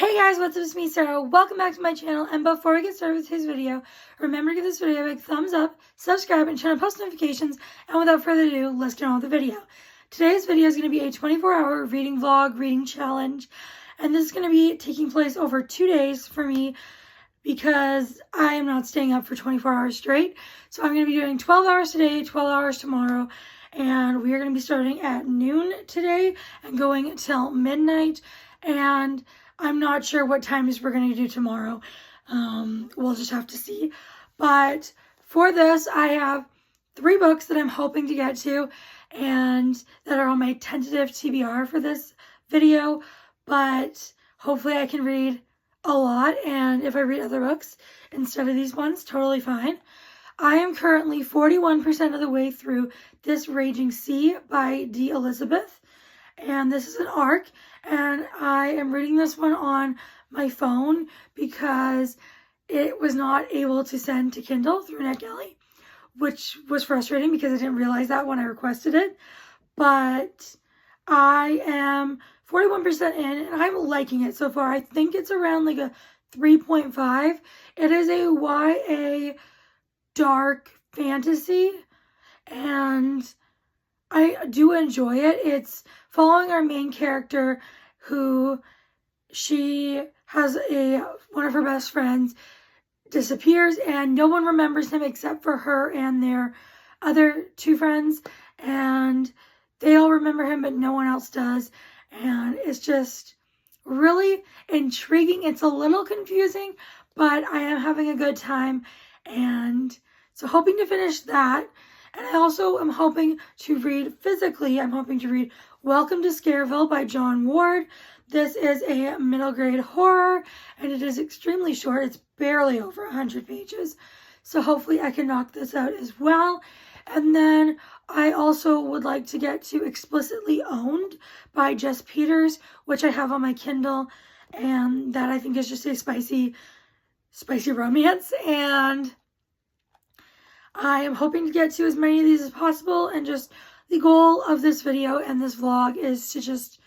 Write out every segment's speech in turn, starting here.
Hey guys, what's up? It's me, Sarah. Welcome back to my channel. And before we get started with today's video, remember to give this video a big thumbs up, subscribe, and turn on post notifications. And without further ado, let's get on with the video. Today's video is going to be a 24-hour reading vlog, reading challenge. And this is going to be taking place over 2 days for me because I am not staying up for 24 hours straight. So I'm going to be doing 12 hours today, 12 hours tomorrow. And we are going to be starting at noon today and going until midnight. And I'm not sure what times we're going to do tomorrow. We'll just have to see. But for this, I have 3 books that I'm hoping to get to and that are on my tentative TBR for this video. But hopefully I can read a lot. And if I read other books instead of these ones, totally fine. I am currently 41% of the way through This Raging Sea by D. Elizabeth. And this is an ARC, and I am reading this one on my phone because it was not able to send to Kindle through NetGalley, which was frustrating because I didn't realize that when I requested it. But I am 41% in, and I'm liking it so far. I think it's around like a 3.5. It is a YA dark fantasy, and I do enjoy it. It's following our main character who she has one of her best friends disappears and no one remembers him except for her and their other 2 friends, and they all remember him but no one else does, and it's just really intriguing. It's a little confusing, but I am having a good time, and so hoping to finish that. And I also am hoping to read physically. I'm hoping to read Welcome to Scareville by John Ward. This is a middle grade horror, and it is extremely short. It's barely over 100 pages. So hopefully I can knock this out as well. And then I also would like to get to Explicitly Owned by Jess Peters, which I have on my Kindle. And that I think is just a spicy romance. And I am hoping to get to as many of these as possible, and just the goal of this video and this vlog is to just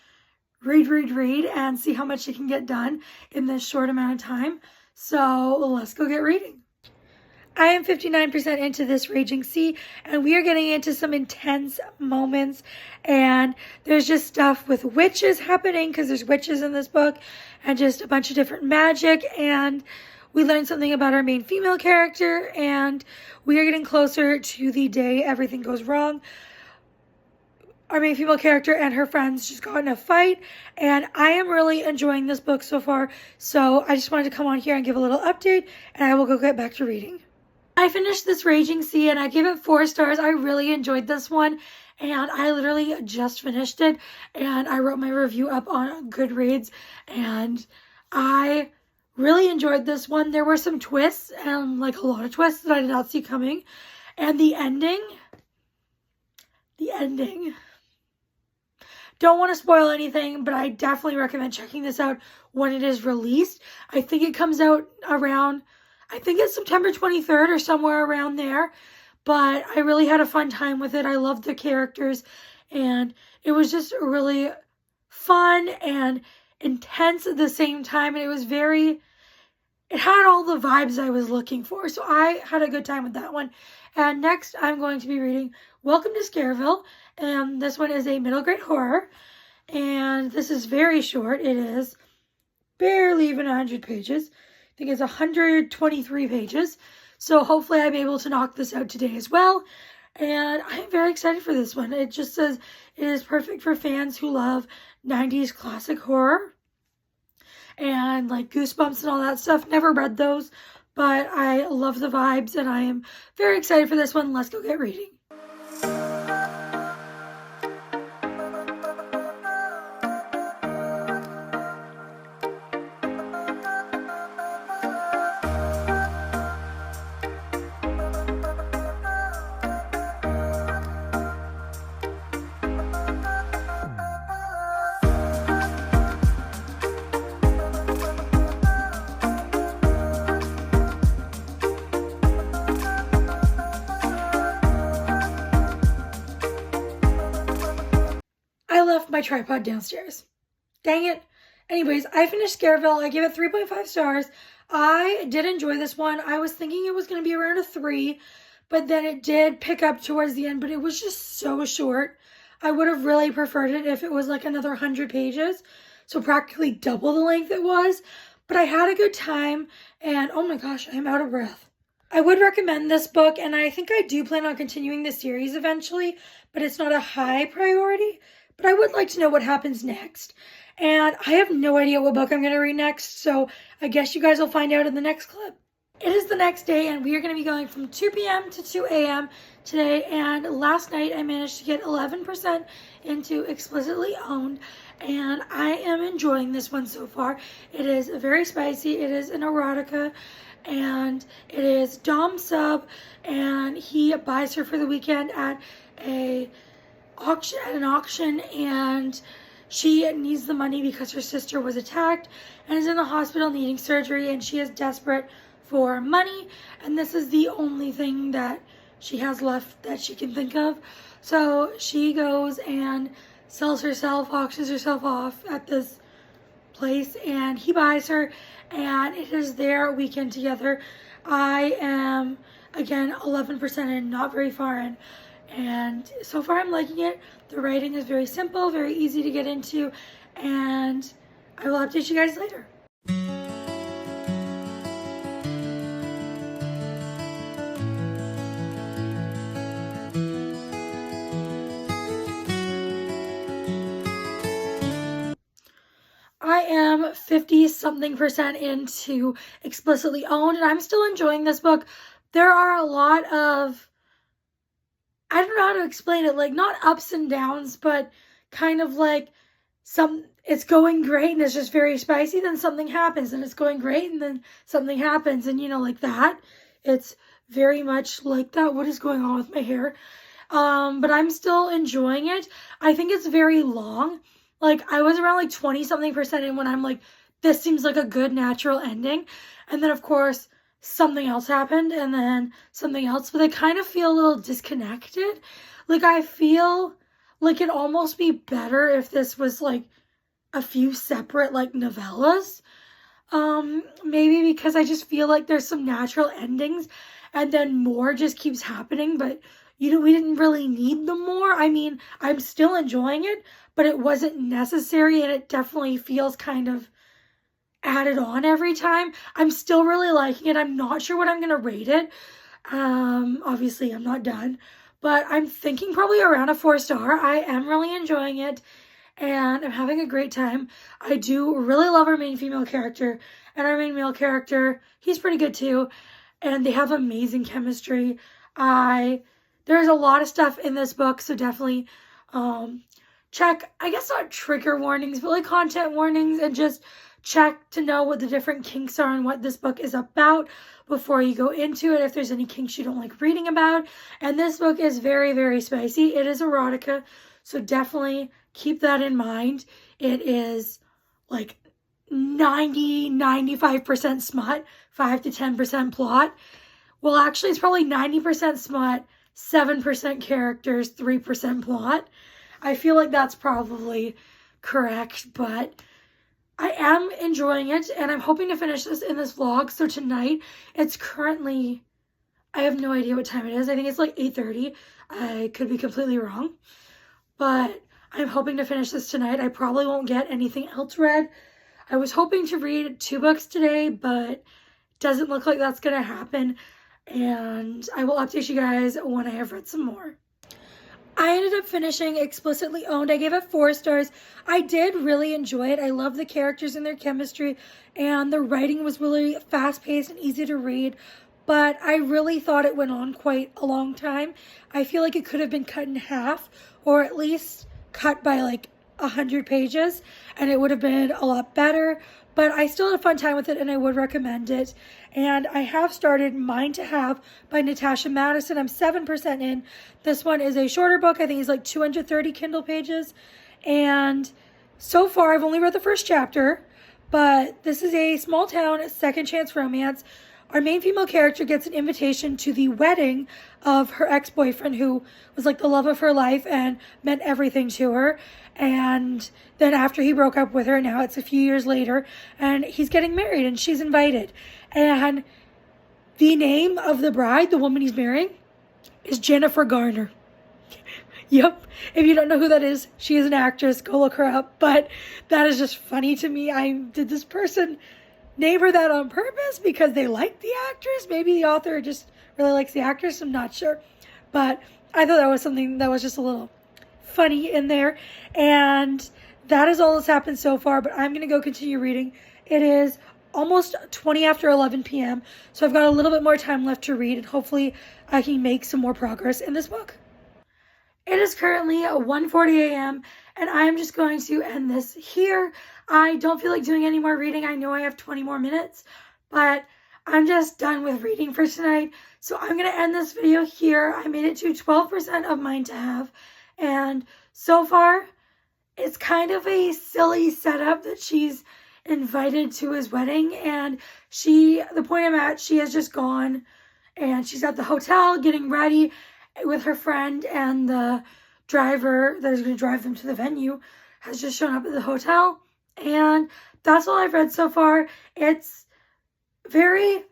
read and see how much I can get done in this short amount of time. So let's go get reading. I am 59% into This Raging Sea, and we are getting into some intense moments, and there's just stuff with witches happening because there's witches in this book and just a bunch of different magic, and we learned something about our main female character, and we are getting closer to the day everything goes wrong. Our main female character and her friends just got in a fight, and I am really enjoying this book so far, so I just wanted to come on here and give a little update, and I will go get back to reading. I finished This Raging Sea, and I gave it 4 stars. I really enjoyed this one, and I literally just finished it, and I wrote my review up on Goodreads, and I really enjoyed this one. There were some twists, and like a lot of twists that I did not see coming. And the ending. Don't want to spoil anything, but I definitely recommend checking this out when it is released. I think it comes out around, I think it's September 23rd or somewhere around there. But I really had a fun time with it. I loved the characters, and it was just really fun and intense at the same time, and it had all the vibes I was looking for, so I had a good time with that one. And next I'm going to be reading Welcome to Scareville, and this one is a middle grade horror, and this is very short. It is barely even 100 pages. I think it's 123 pages, so hopefully I'm able to knock this out today as well. And I'm very excited for this one. It just says it is perfect for fans who love 90s classic horror and like Goosebumps and all that stuff. Never read those, but I love the vibes, and I am very excited for this one. Let's go get reading. My tripod downstairs. Dang it. Anyways, I finished Scareville. I gave it 3.5 stars. I did enjoy this one. I was thinking it was going to be around a 3, but then it did pick up towards the end, but it was just so short. I would have really preferred it if it was like another 100 pages, so practically double the length it was. But I had a good time, and oh my gosh, I'm out of breath. I would recommend this book, and I think I do plan on continuing the series eventually, but it's not a high priority. But I would like to know what happens next. And I have no idea what book I'm going to read next, so I guess you guys will find out in the next clip. It is the next day, and we are going to be going from 2 p.m. to 2 a.m. today, and last night I managed to get 11% into Explicitly Owned, and I am enjoying this one so far. It is very spicy. It is an erotica, and it is Dom Sub, and he buys her for the weekend at an auction, and she needs the money because her sister was attacked and is in the hospital needing surgery, and she is desperate for money, and this is the only thing that she has left that she can think of. So she goes and sells herself, auctions herself off at this place, and he buys her, and it is their weekend together. I am, again, 11% in, not very far in, and so far I'm liking it. The writing is very simple, very easy to get into, and I will update you guys later. I am 50-something% into Explicitly Owned, and I'm still enjoying this book. There are a lot of, I don't know how to explain it, like not ups and downs, but kind of like it's going great and it's just very spicy, then something happens, and it's going great and then something happens, and like that. It's very much like that. What is going on with my hair? But I'm still enjoying it. I think it's very long. Like, I was around like 20-something% in when I'm like, this seems like a good natural ending. And then, of course, something else happened, and then something else. But I kind of feel a little disconnected. Like, I feel like it'd almost be better if this was like a few separate like novellas. Maybe because I just feel like there's some natural endings, and then more just keeps happening. But we didn't really need them more. I mean, I'm still enjoying it, but it wasn't necessary, and it definitely feels kind of added on every time. I'm still really liking it. I'm not sure what I'm going to rate it. Obviously, I'm not done, but I'm thinking probably around a 4-star. I am really enjoying it, and I'm having a great time. I do really love our main female character, and our main male character, he's pretty good too, and they have amazing chemistry. There's a lot of stuff in this book, so definitely check, I guess not trigger warnings, but like content warnings, and just check to know what the different kinks are and what this book is about before you go into it, if there's any kinks you don't like reading about. And this book is very, very spicy. It is erotica, so definitely keep that in mind. It is like 95% smut, 5 to 10% plot. Well, actually, it's probably 90% smut, 7% characters, 3% plot. I feel like that's probably correct, but I am enjoying it, and I'm hoping to finish this in this vlog. So tonight, it's currently, I have no idea what time it is. I think it's like 8:30. I could be completely wrong, but I'm hoping to finish this tonight. I probably won't get anything else read. I was hoping to read 2 books today, but doesn't look like that's going to happen, and I will update you guys when I have read some more. I ended up finishing Explicitly Owned. I gave it 4 stars. I did really enjoy it. I love the characters and their chemistry, and the writing was really fast-paced and easy to read, but I really thought it went on quite a long time. I feel like it could have been cut in half, or at least cut by like 100 pages, and it would have been a lot better. But I still had a fun time with it, and I would recommend it. And I have started Mine to Have by Natasha Madison. I'm 7% in. This one is a shorter book. I think it's like 230 Kindle pages. And so far, I've only read the first chapter. But this is a small town second chance romance our main female character gets an invitation to the wedding of her ex-boyfriend, who was like the love of her life and meant everything to her. And then after he broke up with her, now it's a few years later, and he's getting married and she's invited. And the name of the bride, the woman he's marrying, is Jennifer Garner. Yep. If you don't know who that is, she is an actress. Go look her up. But that is just funny to me. Did this person name her that on purpose because they like the actress? Maybe the author just really likes the actress. I'm not sure. But I thought that was something that was just a little funny in there. And that is all that's happened so far. But I'm going to go continue reading. It is almost 20 after 11 p.m. So I've got a little bit more time left to read. And hopefully I can make some more progress in this book. It is currently 1:40 a.m. and I'm just going to end this here. I don't feel like doing any more reading. I know I have 20 more minutes, but I'm just done with reading for tonight. So I'm going to end this video here. I made it to 12% of mine to have. And so far, it's kind of a silly setup that she's invited to his wedding. And the point I'm at, she has just gone and she's at the hotel getting ready with her friend, and the driver that is going to drive them to the venue has just shown up at the hotel. And that's all I've read so far. It's very,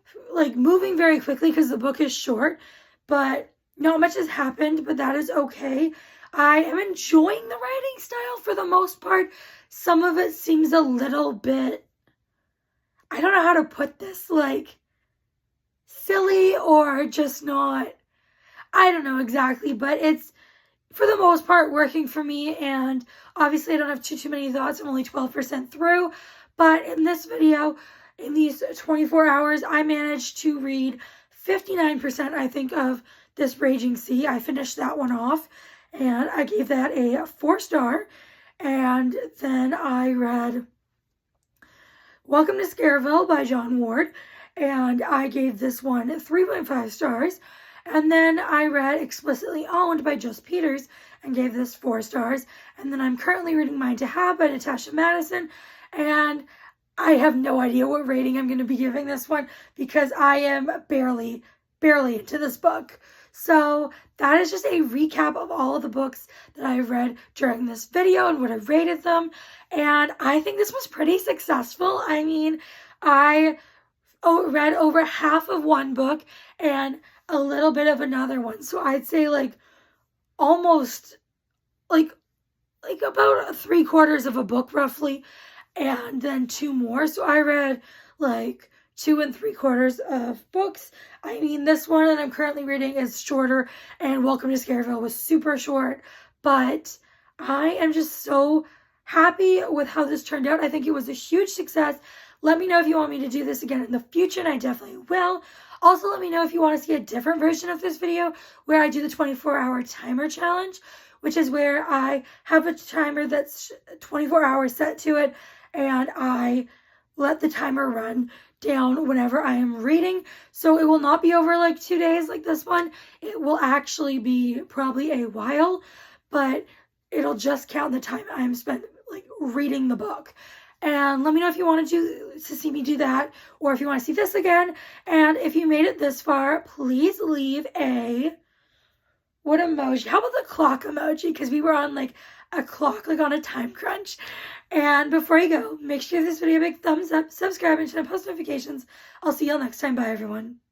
moving very quickly because the book is short, but not much has happened, but that is okay. I am enjoying the writing style for the most part. Some of it seems a little bit, I don't know how to put this, silly or just not, I don't know exactly, but it's, for the most part, working for me. And obviously I don't have too many thoughts. I'm only 12% through. But in this video, in these 24 hours, I managed to read 59%, I think, of this Raging Sea. I finished that one off, and I gave that a 4-star. And then I read Welcome to Scareville by John Ward, and I gave this one 3.5 stars. And then I read Explicitly Owned by Just Peters and gave this 4 stars. And then I'm currently reading Mine to Have by Natasha Madison. And I have no idea what rating I'm going to be giving this one because I am barely into this book. So that is just a recap of all of the books that I've read during this video and what I've rated them. And I think this was pretty successful. I mean, I read over half of one book and a little bit of another one. So I'd say almost about 3/4 of a book roughly, and then 2 more. So I read 2 3/4 of books. I mean, this one that I'm currently reading is shorter, and Welcome to Scareville was super short, but I am just so happy with how this turned out. I think it was a huge success. Let me know if you want me to do this again in the future, and I definitely will. Also, let me know if you want to see a different version of this video where I do the 24-hour timer challenge, which is where I have a timer that's 24 hours set to it, and I let the timer run down whenever I am reading. So it will not be over 2 days like this one. It will actually be probably a while, but it'll just count the time I'm spent reading the book. And let me know if you want to see me do that, or if you want to see this again. And if you made it this far, please leave what emoji? How about the clock emoji? Because we were on a clock, on a time crunch. And before you go, make sure you give this video a big thumbs up, subscribe, and turn on post notifications. I'll see y'all next time. Bye, everyone.